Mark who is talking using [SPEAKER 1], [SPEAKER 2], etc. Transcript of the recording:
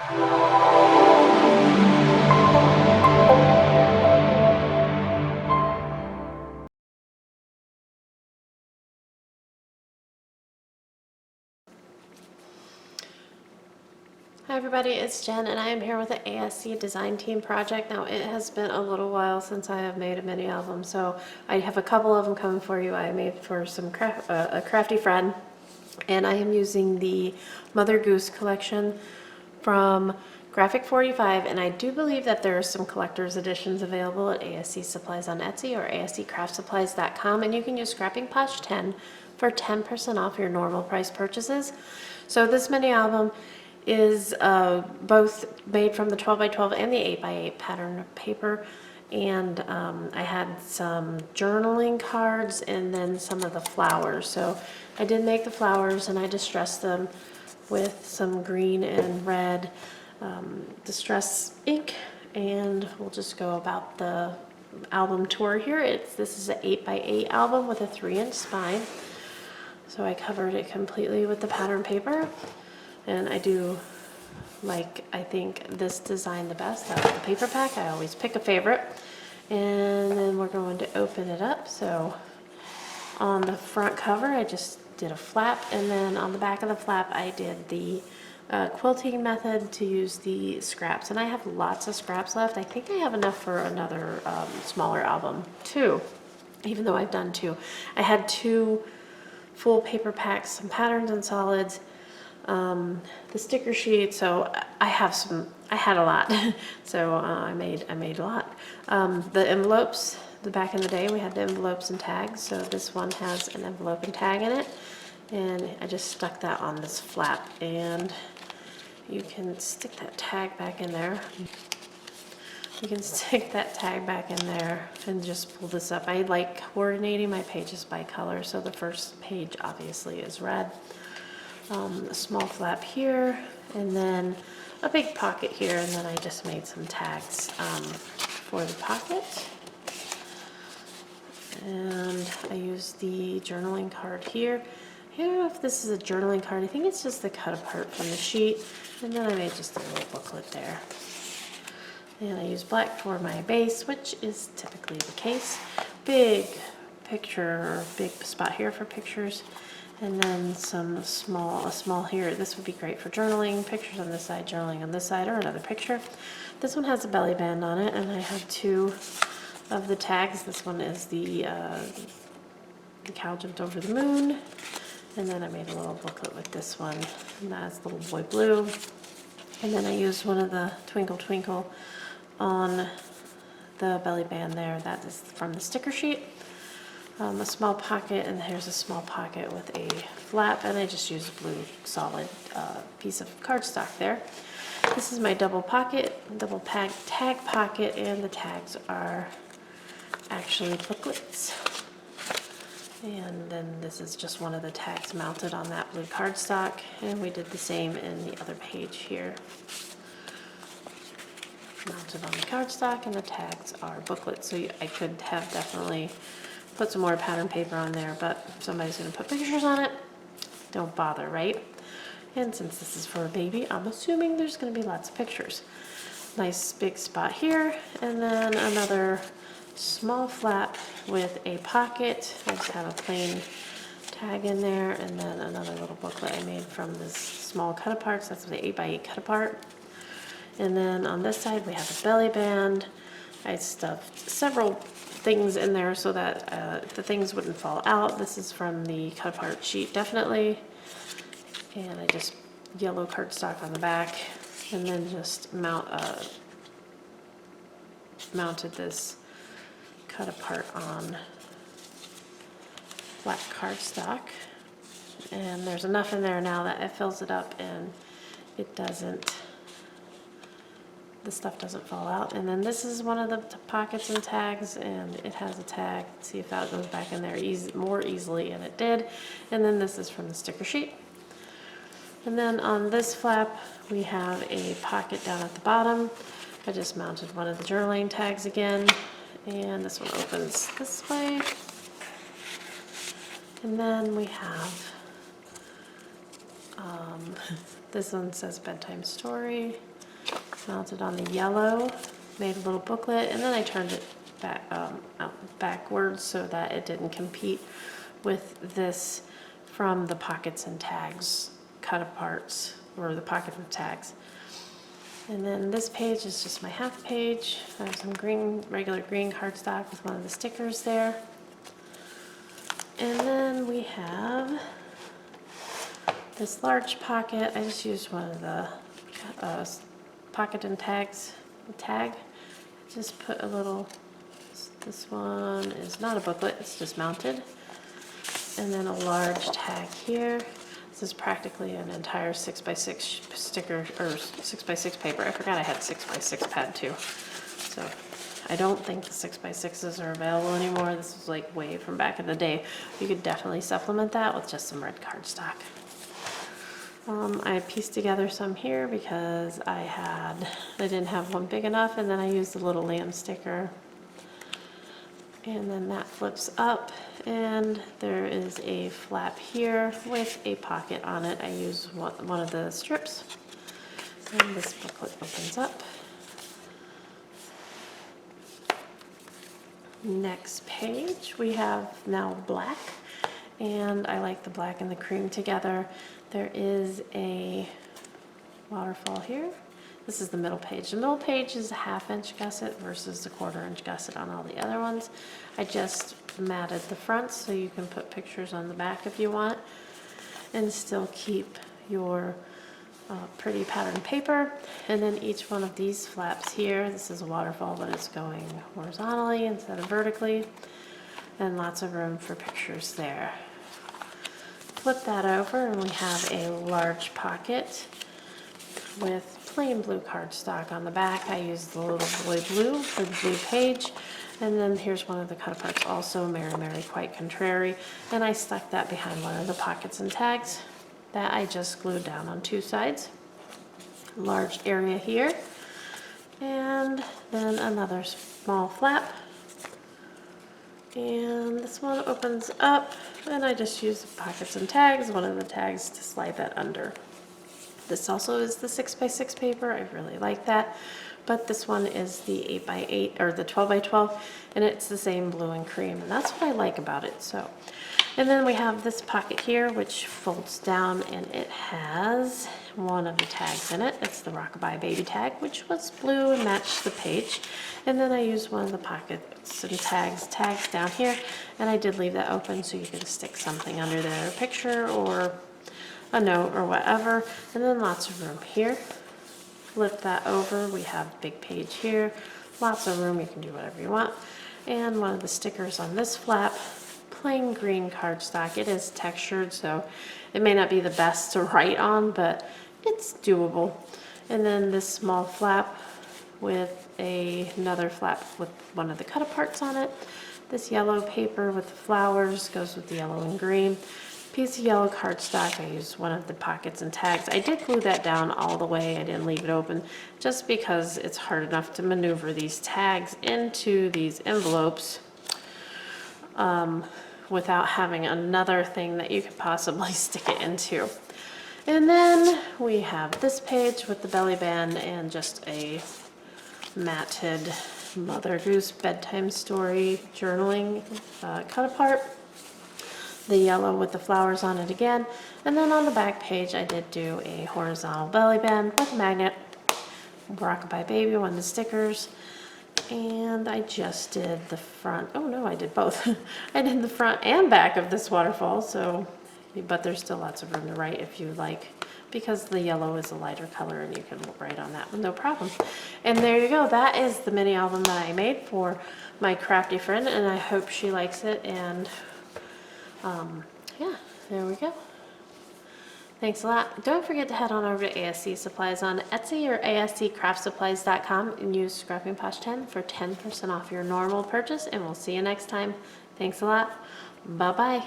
[SPEAKER 1] Hi everybody, it's Jen and I am here with the ASC design team project. Now it has been a little while since I have made a mini album, so I have a couple of them coming for you. I made for some a crafty friend, and I am using the Mother Goose collection from Graphic 45, and I do believe that there are some collector's editions available at ASC Supplies on Etsy or asccraftsupplies.com, and you can use Scrapping Posh 10 for 10% off your normal price purchases. So this mini album is both made from the 12x12 and the 8x8 pattern paper, and I had some journaling cards and then some of the flowers. So I did make the flowers and I distressed them with some green and red distress ink, and we'll just go about the album tour here. This is an 8x8 album with a 3-inch spine, so I covered it completely with the pattern paper. And I do like, I think, this design the best out of the paper pack. I always pick a favorite. And then we're going to open it up. So on the front cover, I just did a flap. And then on the back of the flap, I did the quilting method to use the scraps. And I have lots of scraps left. I think I have enough for another smaller album too, even though I've done 2. I had 2 full paper packs, some patterns and solids, the sticker sheet. So I had a lot. So I made a lot. The envelopes, back in the day we had the envelopes and tags. So this one has an envelope and tag in it, and I just stuck that on this flap, and you can stick that tag back in there. You can stick that tag back in there and just pull this up. I like coordinating my pages by color, so the first page obviously is red. A small flap here, and then a big pocket here, and then I just made some tags for the pocket. And I used the journaling card here. I don't know if this is a journaling card. I think it's just the cut apart from the sheet, and then I made just a little booklet there. And I used black for my base, which is typically the case. Big picture, or big spot here for pictures. And then a small here. This would be great for journaling, pictures on this side, journaling on this side, or another picture. This one has a belly band on it, and I have 2 of the tags. This one is the cow jumped over the moon. And then I made a little booklet with this one, and that's Little Boy Blue. And then I used one of the Twinkle Twinkle on the belly band there. That is from the sticker sheet. A small pocket, and here's a small pocket with a flap, and I just used a blue solid piece of cardstock there. This is my double tag pocket, and the tags are actually booklets. And then this is just one of the tags mounted on that blue cardstock, and we did the same in the other page here. Mounted on the cardstock, and the tags are booklets. So I could have definitely put some more pattern paper on there, but if somebody's going to put pictures on it, don't bother, right? And since this is for a baby, I'm assuming there's going to be lots of pictures. Nice big spot here, and then another small flap with a pocket. I just have a plain tag in there, and then another little booklet I made from this small cut aparts. That's the 8x8 cut apart. And then on this side we have a belly band. I stuffed several things in there so that the things wouldn't fall out. This is from the cut apart sheet, definitely. And I just yellow cardstock on the back, and then just mounted this cut apart on black cardstock. And there's enough in there now that it fills it up, and it doesn't, the stuff doesn't fall out. And then this is one of the pockets and tags, and it has a tag. See if that goes back in there more easily, and it did. And then this is from the sticker sheet. And then on this flap we have a pocket down at the bottom. I just mounted one of the journaling tags again, and this one opens this way. And then we have this one says bedtime story. Mounted on the yellow, made a little booklet, and then I turned it back, out backwards so that it didn't compete with this from the pockets and tags cut aparts, or the pocket and tags. And then this page is just my half page. I have some green, regular green cardstock with one of the stickers there. And then we have this large pocket. I just used one of the pocket and tags, tag. Just put a little, this one is not a booklet, it's just mounted. And then a large tag here. This is practically an entire 6x6 sticker, or 6x6 paper. I forgot I had 6x6 pad too. So I don't think the 6x6s are available anymore. This was like way from back in the day. You could definitely supplement that with just some red cardstock. I pieced together some here because I didn't have one big enough, and then I used the little lamb sticker. And then that flips up, and there is a flap here with a pocket on it. I used one of the strips, and this booklet opens up. Next page, we have now black, and I like the black and the cream together. There is a waterfall here. This is the middle page. The middle page is a 1/2 inch gusset versus the 1/4 inch gusset on all the other ones. I just matted the fronts so you can put pictures on the back if you want, and still keep your pretty pattern paper. And then each one of these flaps here, this is a waterfall, but it's going horizontally instead of vertically, and lots of room for pictures there. Flip that over, and we have a large pocket with plain blue cardstock on the back. I used the little boy blue for the blue page. And then here's one of the cut aparts, also Mary Mary Quite Contrary. And I stuck that behind one of the pockets and tags that I just glued down on 2 sides. Large area here. And then another small flap. And this one opens up, and I just used the pockets and tags, one of the tags, to slide that under. This also is the 6x6 paper. I really like that. But this one is the 8x8 or the 12x12, and it's the same blue and cream, and that's what I like about it. So, and then we have this pocket here, which folds down, and it has one of the tags in it. It's the Rockabye Baby tag, which was blue and matched the page. And then I used one of the pockets and tags down here, and I did leave that open so you can stick something under there, a picture or a note or whatever. And then lots of room here. Flip that over, we have big page here, lots of room, you can do whatever you want. And one of the stickers on this flap, plain green cardstock. It is textured, so it may not be the best to write on, but it's doable. And then this small flap with another flap with one of the cut aparts on it. This yellow paper with the flowers goes with the yellow and green. Piece of yellow cardstock, I used one of the pockets and tags. I did glue that down all the way, I didn't leave it open, just because it's hard enough to maneuver these tags into these envelopes without having another thing that you could possibly stick it into. And then we have this page with the belly band and just a matted Mother Goose bedtime story journaling cut apart. The yellow with the flowers on it again. And then on the back page, I did do a horizontal belly band with a magnet, Rockabye Baby, one of the stickers. And I just did the front, oh no, I did both. I did the front and back of this waterfall, so, but there's still lots of room to write if you like, because the yellow is a lighter color and you can write on that with no problem. And there you go, that is the mini album that I made for my crafty friend, and I hope she likes it. And yeah, there we go. Thanks a lot. Don't forget to head on over to ASC Supplies on Etsy or asccraftsupplies.com and use Scrapping Posh 10 for 10% off your normal purchase, and we'll see you next time. Thanks a lot. Bye-bye.